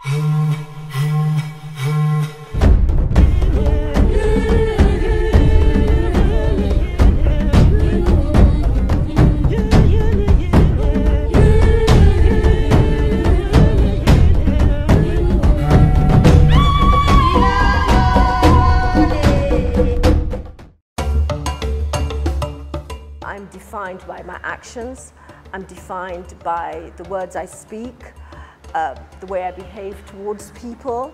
I'm defined by my actions, I'm defined by the words I speak, the way I behave towards people,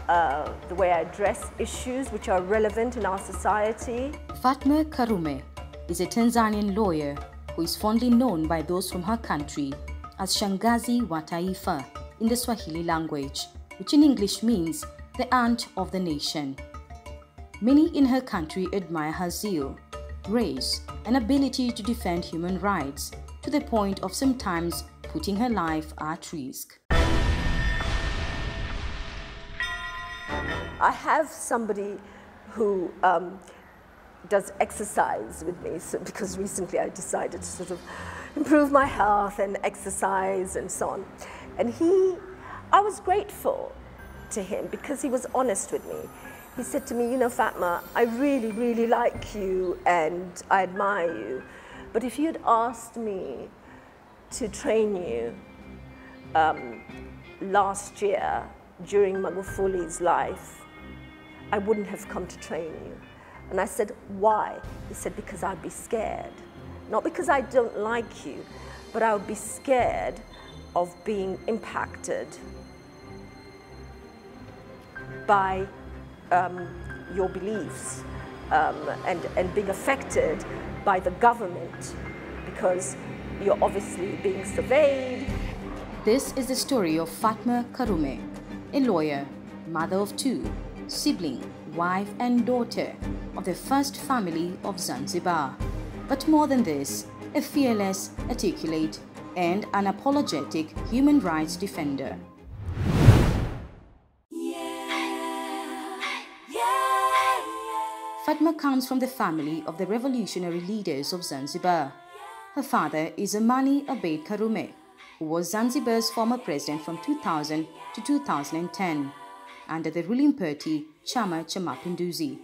the way I address issues which are relevant in our society. Fatma Karume is a Tanzanian lawyer who is fondly known by those from her country as Shangazi wa Taifa in the Swahili language, which in English means the aunt of the nation. Many in her country admire her zeal, grace, and ability to defend human rights, to the point of sometimes putting her life at risk. I have somebody who does exercise with me, so because recently I decided to sort of improve my health and exercise and so on. And I was grateful to him because he was honest with me. He said to me, you know, Fatma, I really, really like you and I admire you. But if you'd asked me to train you last year during Magufuli's life, I wouldn't have come to train you. And I said, why? He said, because I'd be scared. Not because I don't like you, but I would be scared of being impacted by your beliefs and being affected by the government because you're obviously being surveyed. This is the story of Fatma Karume, a lawyer, mother of two, sibling, wife and daughter of the first family of Zanzibar. But more than this, a fearless, articulate and unapologetic human rights defender. Fatma comes from the family of the revolutionary leaders of Zanzibar. Her father is Amani Abeid Karume, who was Zanzibar's former president from 2000 to 2010, under the ruling party Chama cha Mapinduzi.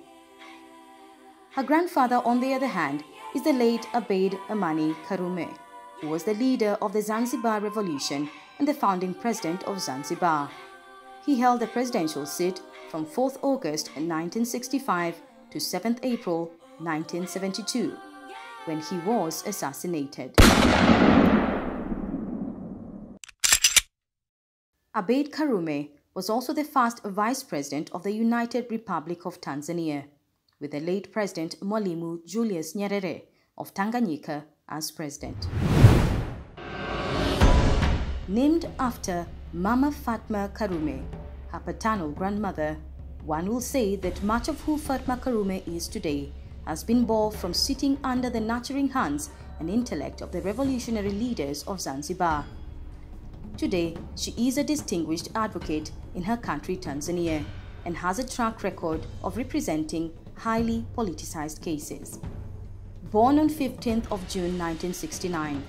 Her grandfather, on the other hand, is the late Abeid Amani Karume, who was the leader of the Zanzibar Revolution and the founding president of Zanzibar. He held the presidential seat from 4th August 1965 to 7th April 1972, when he was assassinated. Abeid Karume was also the first vice president of the United Republic of Tanzania, with the late President Mwalimu Julius Nyerere of Tanganyika as president. Named after Mama Fatma Karume, her paternal grandmother, one will say that much of who Fatma Karume is today has been born from sitting under the nurturing hands and intellect of the revolutionary leaders of Zanzibar. Today, she is a distinguished advocate in her country Tanzania and has a track record of representing highly politicized cases. Born on 15th of June 1969,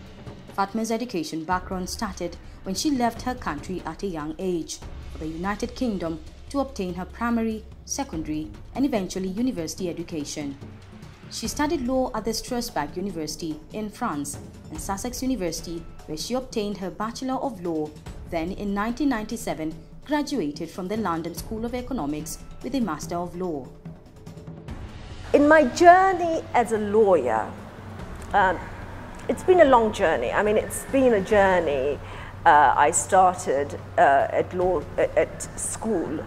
Fatma's education background started when she left her country at a young age for the United Kingdom to obtain her primary, secondary, and eventually university education. She studied law at the Strasbourg University in France and Sussex University, where she obtained her Bachelor of Law, then in 1997 graduated from the London School of Economics with a Master of Law. In my journey as a lawyer, it's been a long journey. I mean, it's been a journey. I started at school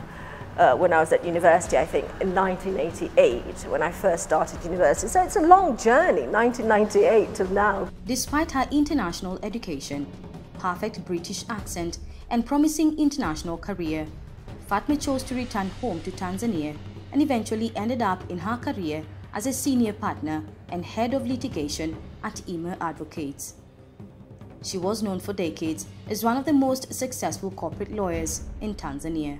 when I was at university, I think, in 1988, when I first started university. So it's a long journey, 1998 till now. Despite her international education, perfect British accent, and promising international career, Fatma chose to return home to Tanzania and eventually ended up in her career as a senior partner and head of litigation at Ima Advocates. She was known for decades as one of the most successful corporate lawyers in Tanzania.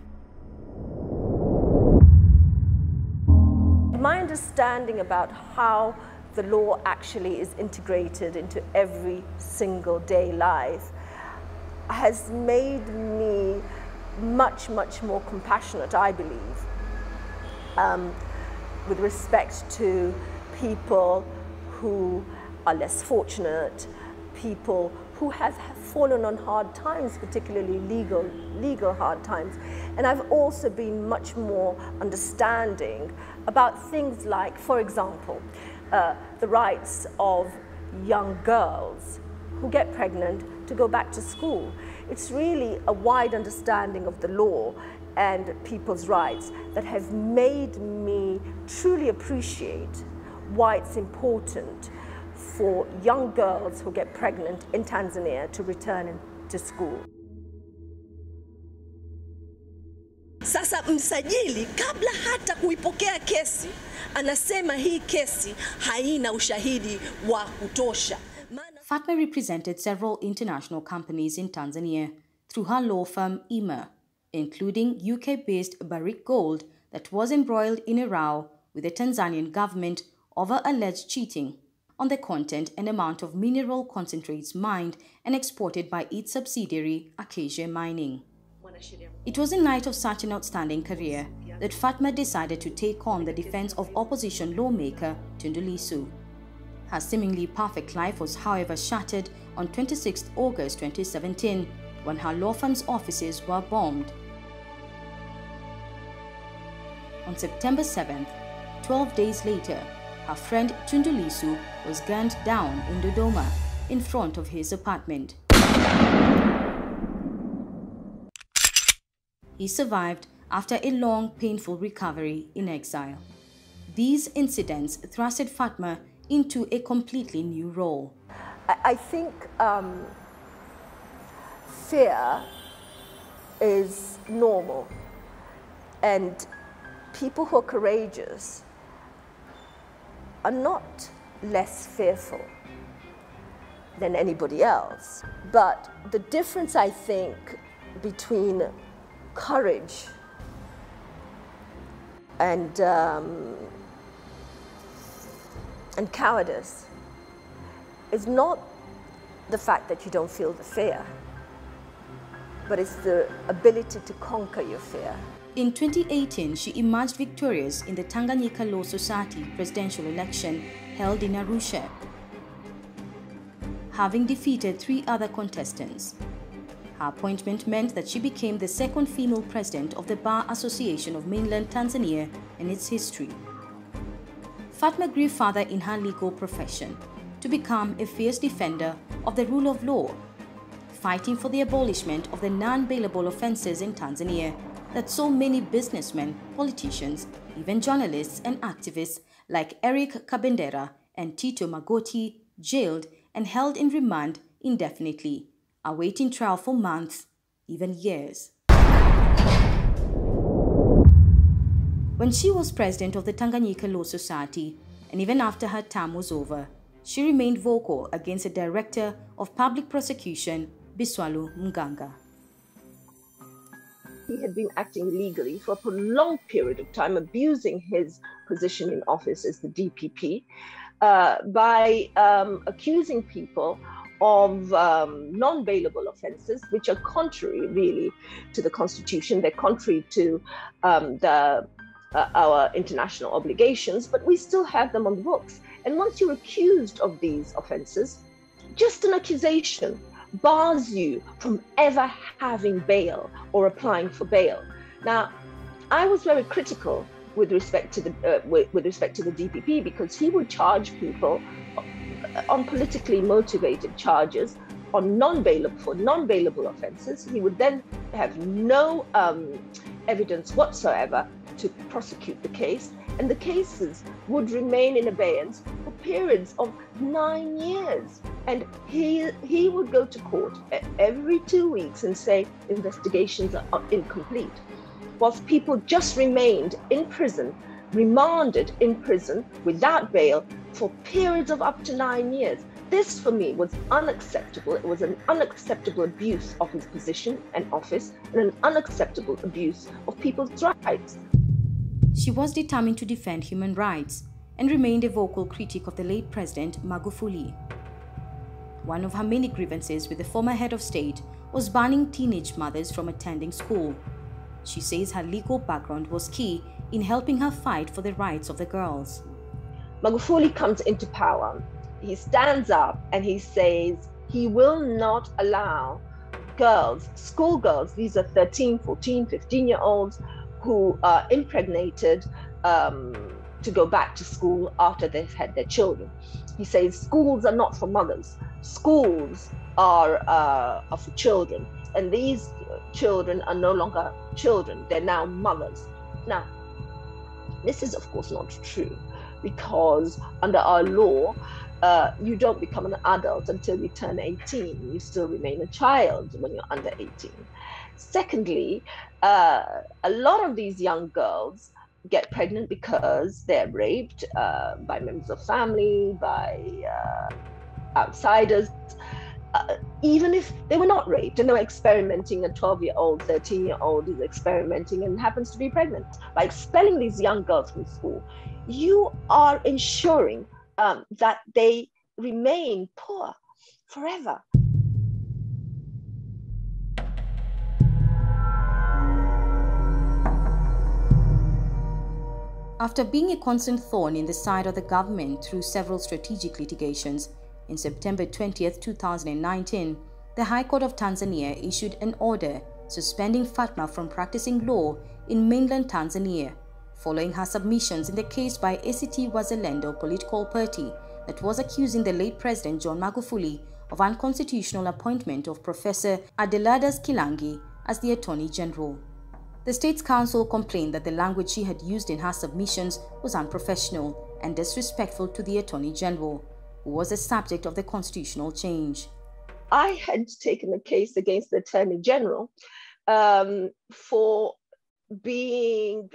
My understanding about how the law actually is integrated into every single day life has made me much, much more compassionate, I believe, with respect to people who are less fortunate, people who have fallen on hard times, particularly legal hard times. And I've also been much more understanding about things like, for example, the rights of young girls who get pregnant to go back to school. It's really a wide understanding of the law and people's rights that have made me truly appreciate why it's important for young girls who get pregnant in Tanzania to return to school. Sasa msajili kabla hata kuipokea kesi anasema hii kesi haina ushahidi wa kutosha. Fatma represented several international companies in Tanzania through her law firm IMA, including UK-based Barrick Gold that was embroiled in a row with the Tanzanian government over alleged cheating on the content and amount of mineral concentrates mined and exported by its subsidiary Acacia Mining. It was in light of such an outstanding career that Fatma decided to take on the defense of opposition lawmaker Tundu Lissu. Her seemingly perfect life was, however, shattered on 26 August 2017 when her law firm's offices were bombed. On September 7th, 12 days later, her friend Tundu Lissu was gunned down in Dodoma in front of his apartment. He survived after a long, painful recovery in exile. These incidents thrusted Fatma into a completely new role. I think fear is normal, and people who are courageous are not less fearful than anybody else. But the difference, I think, between courage and cowardice is not the fact that you don't feel the fear, but it's the ability to conquer your fear. In 2018, she emerged victorious in the Tanganyika Law Society presidential election held in Arusha, having defeated 3 other contestants. Her appointment meant that she became the second female president of the Bar Association of mainland Tanzania in its history. Fatma grew further in her legal profession to become a fierce defender of the rule of law, fighting for the abolishment of the non-bailable offences in Tanzania that so many businessmen, politicians, even journalists and activists like Eric Kabendera and Tito Magoti jailed and held in remand indefinitely, awaiting trial for months, even years. When she was president of the Tanganyika Law Society, and even after her term was over, she remained vocal against the director of public prosecution, Biswalu Mganga. He had been acting illegally for a prolonged period of time, abusing his position in office as the DPP by accusing people of non-bailable offences, which are contrary, really, to the Constitution. They're contrary to our international obligations, but we still have them on the books. And once you're accused of these offences, just an accusation bars you from ever having bail or applying for bail. Now, I was very critical with respect to the DPP, because he would charge people on politically motivated charges on non-bailable offences. He would then have no evidence whatsoever to prosecute the case, and the cases would remain in abeyance for periods of 9 years. And he would go to court every 2 weeks and say investigations are incomplete, whilst people just remained in prison, remanded in prison without bail for periods of up to 9 years. This, for me, was unacceptable. It was an unacceptable abuse of his position and office, and an unacceptable abuse of people's rights. She was determined to defend human rights and remained a vocal critic of the late President Magufuli. One of her many grievances with the former head of state was banning teenage mothers from attending school. She says her legal background was key in helping her fight for the rights of the girls. Magufuli comes into power. He stands up and he says he will not allow girls, schoolgirls, these are 13, 14, 15-year-olds who are impregnated to go back to school after they've had their children. He says schools are not for mothers. Schools are for children. And these children are no longer children. They're now mothers. Now, this is of course not true, because under our law, you don't become an adult until you turn 18. You still remain a child when you're under 18. Secondly, a lot of these young girls get pregnant because they're raped by members of family, by outsiders. Even if they were not raped and they were experimenting, a 12-year-old, 13-year-old is experimenting and happens to be pregnant. By expelling these young girls from school, you are ensuring that they remain poor forever. After being a constant thorn in the side of the government through several strategic litigations, in September 20, 2019, the High Court of Tanzania issued an order suspending Fatma from practicing law in mainland Tanzania, following her submissions in the case by ACT Wazalendo political party that was accusing the late President John Magufuli of unconstitutional appointment of Professor Adelada Kilangi as the Attorney General. The State's Counsel complained that the language she had used in her submissions was unprofessional and disrespectful to the Attorney General, who was the subject of the constitutional change. I had taken a case against the Attorney General for being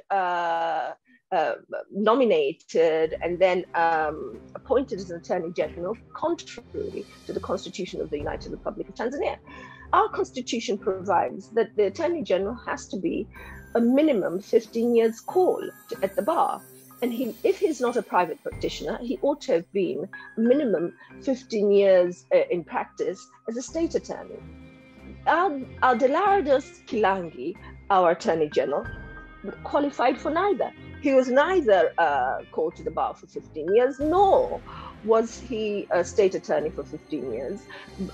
nominated and then appointed as an Attorney General contrary to the Constitution of the United Republic of Tanzania. Our Constitution provides that the Attorney General has to be a minimum 15 years call at the bar. And if he's not a private practitioner, he ought to have been minimum 15 years in practice as a state attorney. Adelada Kilangi, our Attorney General, qualified for neither. He was neither called to the bar for 15 years, nor was he a state attorney for 15 years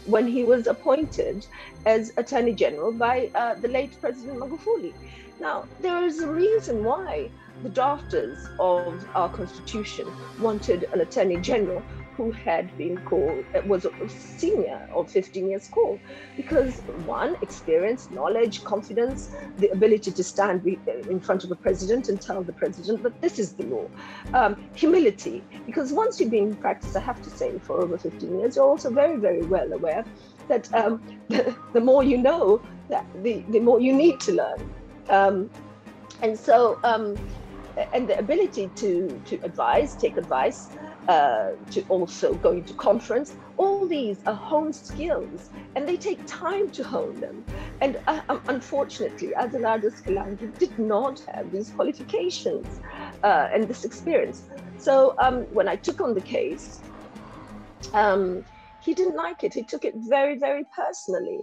when he was appointed as Attorney General by the late President Magufuli. Now, there is a reason why the drafters of our Constitution wanted an Attorney General who had been called, was a senior of 15 years call, because one, experience, knowledge, confidence, the ability to stand in front of a president and tell the president that this is the law. Humility, because once you've been in practice, I have to say, for over 15 years, you're also very, very well aware that the more you know, the more you need to learn. And the ability to advise, take advice, to also go into conference, all these are honed skills and they take time to hone them. And unfortunately, Adelada Kilangi did not have these qualifications and this experience. So when I took on the case, he didn't like it. He took it very, very personally.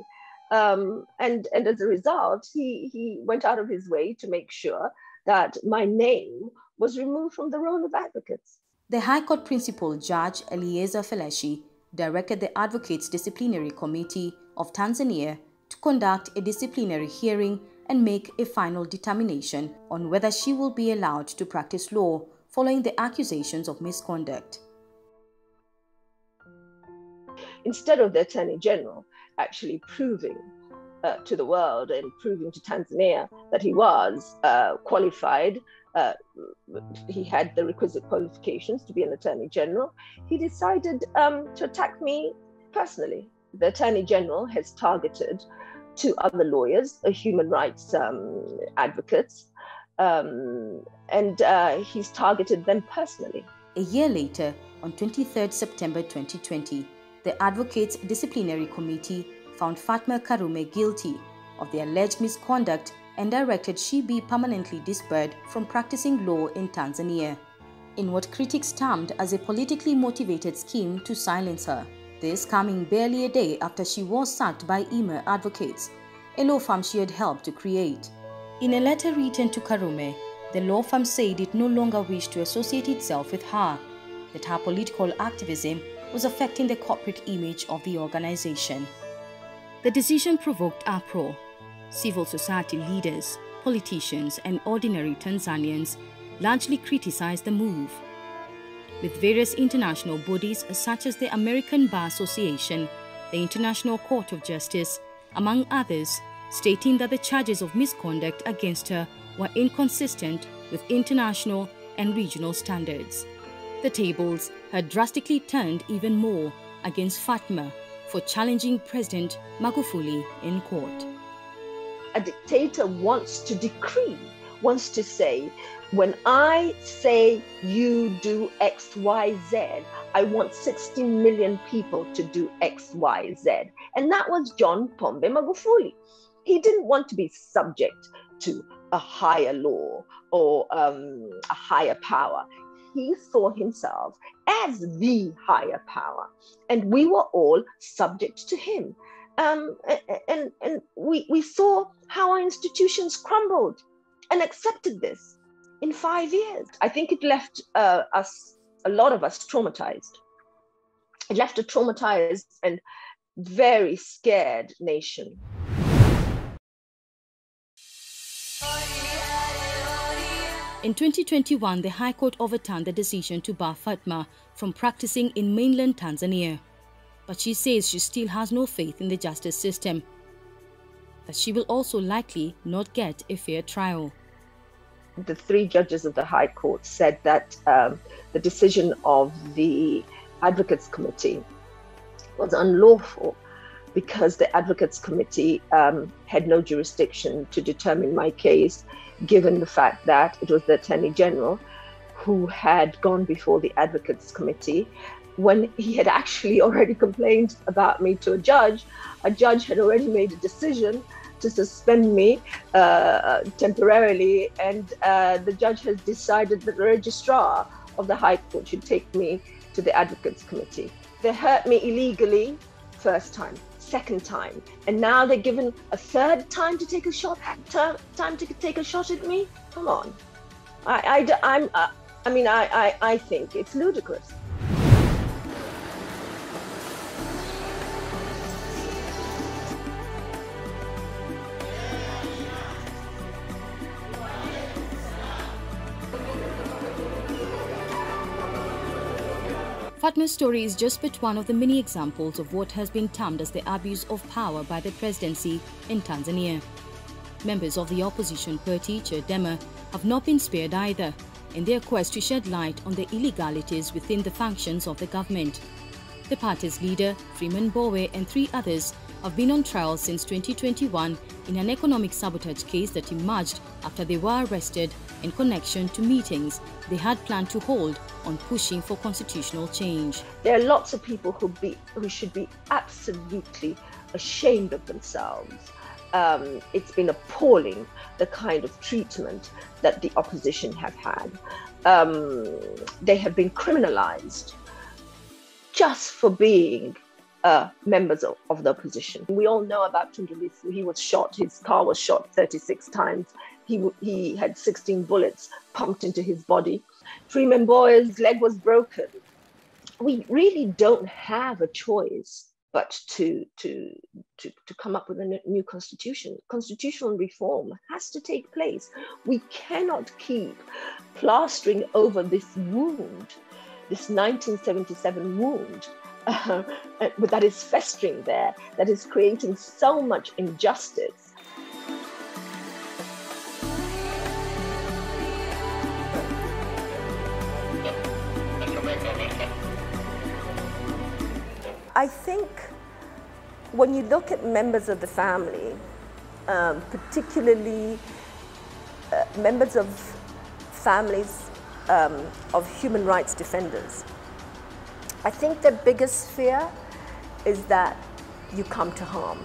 And as a result, he went out of his way to make sure that my name was removed from the roll of advocates. The High Court Principal Judge Eliezer Feleshi directed the Advocates Disciplinary Committee of Tanzania to conduct a disciplinary hearing and make a final determination on whether she will be allowed to practice law following the accusations of misconduct. Instead of the Attorney General actually proving to the world and proving to Tanzania that he was qualified, he had the requisite qualifications to be an Attorney General, he decided to attack me personally. The Attorney General has targeted 2 other lawyers, human rights advocates, and he's targeted them personally. A year later, on 23rd September 2020, the Advocates Disciplinary Committee found Fatma Karume guilty of the alleged misconduct and directed she be permanently disbarred from practicing law in Tanzania, in what critics termed as a politically motivated scheme to silence her. This coming barely a day after she was sacked by Ema Advocates, a law firm she had helped to create. In a letter written to Karume, the law firm said it no longer wished to associate itself with her, that her political activism was affecting the corporate image of the organization. The decision provoked uproar. Civil society leaders, politicians, and ordinary Tanzanians largely criticized the move, with various international bodies such as the American Bar Association, the International Court of Justice, among others, stating that the charges of misconduct against her were inconsistent with international and regional standards. The tables had drastically turned even more against Fatma for challenging President Magufuli in court. A dictator wants to decree, wants to say, when I say you do X, Y, Z, I want 60 million people to do X, Y, Z. And that was John Pombe Magufuli. He didn't want to be subject to a higher law or a higher power. He saw himself as the higher power, and we were all subject to him. And we saw how our institutions crumbled and accepted this in 5 years. I think it left a lot of us traumatized. It left a traumatized and very scared nation. In 2021, the High Court overturned the decision to bar Fatma from practicing in mainland Tanzania. But she says she still has no faith in the justice system, that she will also likely not get a fair trial. The 3 judges of the High Court said that the decision of the Advocates Committee was unlawful because the Advocates Committee had no jurisdiction to determine my case, given the fact that it was the Attorney General who had gone before the Advocates Committee when he had actually already complained about me to a judge. A judge had already made a decision to suspend me temporarily, and the judge has decided that the registrar of the High Court should take me to the Advocates Committee. They hurt me illegally first time, second time, and now they're given a third time to take a shot at me. Come on, I think it's ludicrous. Fatma's story is just but one of the many examples of what has been termed as the abuse of power by the presidency in Tanzania. Members of the opposition party, Chadema, have not been spared either in their quest to shed light on the illegalities within the functions of the government. The party's leader, Freeman Mbowe, and 3 others have been on trial since 2021 in an economic sabotage case that emerged after they were arrested in connection to meetings they had planned to hold on pushing for constitutional change. There are lots of people who should be absolutely ashamed of themselves. It's been appalling, the kind of treatment that the opposition have had. They have been criminalized just for being members of the opposition. We all know about Tundulisu. He was shot, his car was shot 36 times. He had 16 bullets pumped into his body. Freeman Mbowe's leg was broken. We really don't have a choice but to come up with a new constitution. Constitutional reform has to take place. We cannot keep plastering over this wound, this 1977 wound, that is festering there, that is creating so much injustice. I think when you look at members of the family, particularly members of families of human rights defenders, I think the biggest fear is that you come to harm.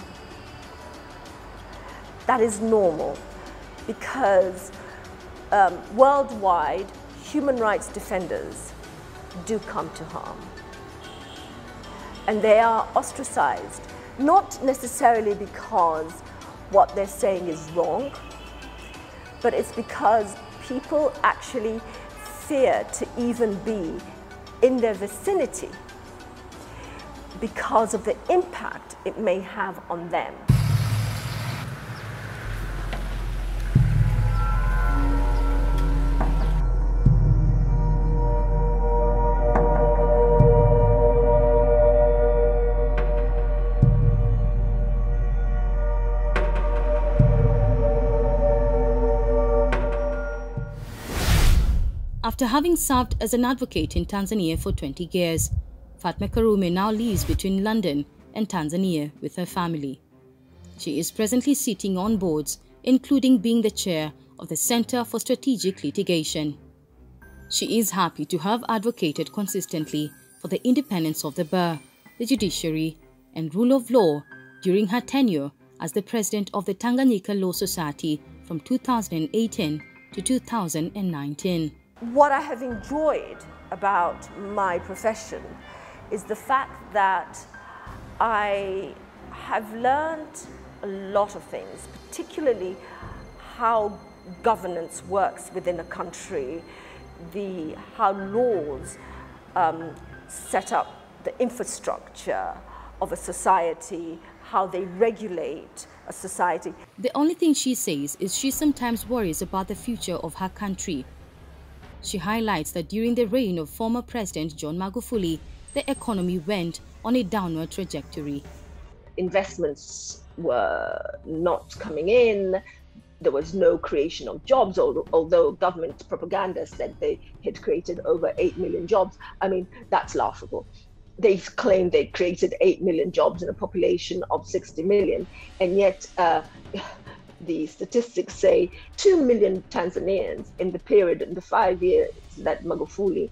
That is normal because worldwide, human rights defenders do come to harm. and they are ostracized, not necessarily because what they're saying is wrong, but it's because people actually fear to even be in their vicinity because of the impact it may have on them. After having served as an advocate in Tanzania for 20 years, Fatma Karume now lives between London and Tanzania with her family. She is presently sitting on boards, including being the chair of the Center for Strategic Litigation. She is happy to have advocated consistently for the independence of the bar, the judiciary, and rule of law during her tenure as the president of the Tanganyika Law Society from 2018 to 2019. What I have enjoyed about my profession is the fact that I have learned a lot of things, particularly how governance works within a country, how laws set up the infrastructure of a society, how they regulate a society. The only thing she says is she sometimes worries about the future of her country. She highlights that during the reign of former President John Magufuli, the economy went on a downward trajectory. Investments were not coming in. There was no creation of jobs, although government propaganda said they had created over 8 million jobs. I mean, that's laughable. They claimed they created 8 million jobs in a population of 60 million, and yet the statistics say 2 million Tanzanians in the period, in the 5 years that Magufuli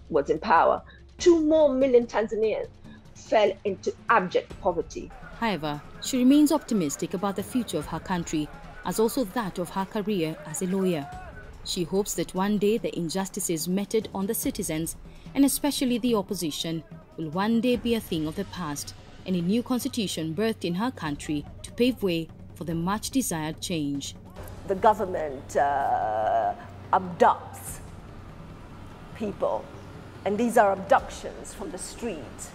was in power, 2 more million Tanzanians fell into abject poverty. However, she remains optimistic about the future of her country, as also that of her career as a lawyer. She hopes that one day the injustices meted on the citizens, and especially the opposition, will one day be a thing of the past, and a new constitution birthed in her country to pave way for the much desired change. The government abducts people, and these are abductions from the street,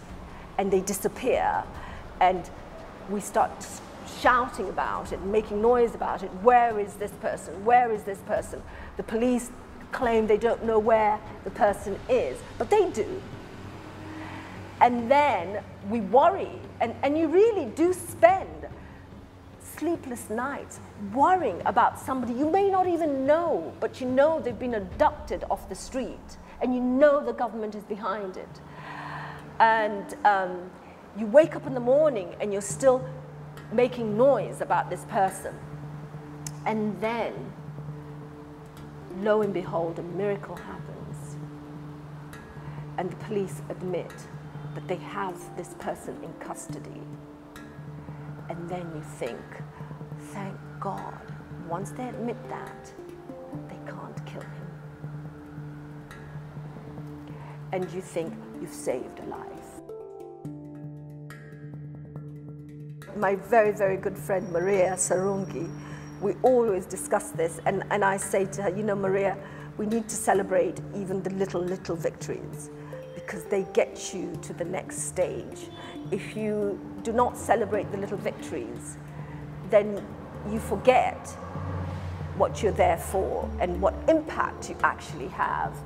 and they disappear, and we start shouting about it, making noise about it. Where is this person? Where is this person? The police claim they don't know where the person is, but they do. And then we worry, and you really do spend sleepless nights worrying about somebody you may not even know, but you know they've been abducted off the street, and you know the government is behind it. And you wake up in the morning and you're still making noise about this person. And then, lo and behold, a miracle happens. And the police admit that they have this person in custody. And then you think, thank God, once they admit that, they can't kill him. And you think you've saved a life. My very, very good friend Maria Sarungi, we always discuss this, and I say to her, you know, Maria, we need to celebrate even the little victories, because they get you to the next stage. If you do not celebrate the little victories, then you forget what you're there for and what impact you actually have.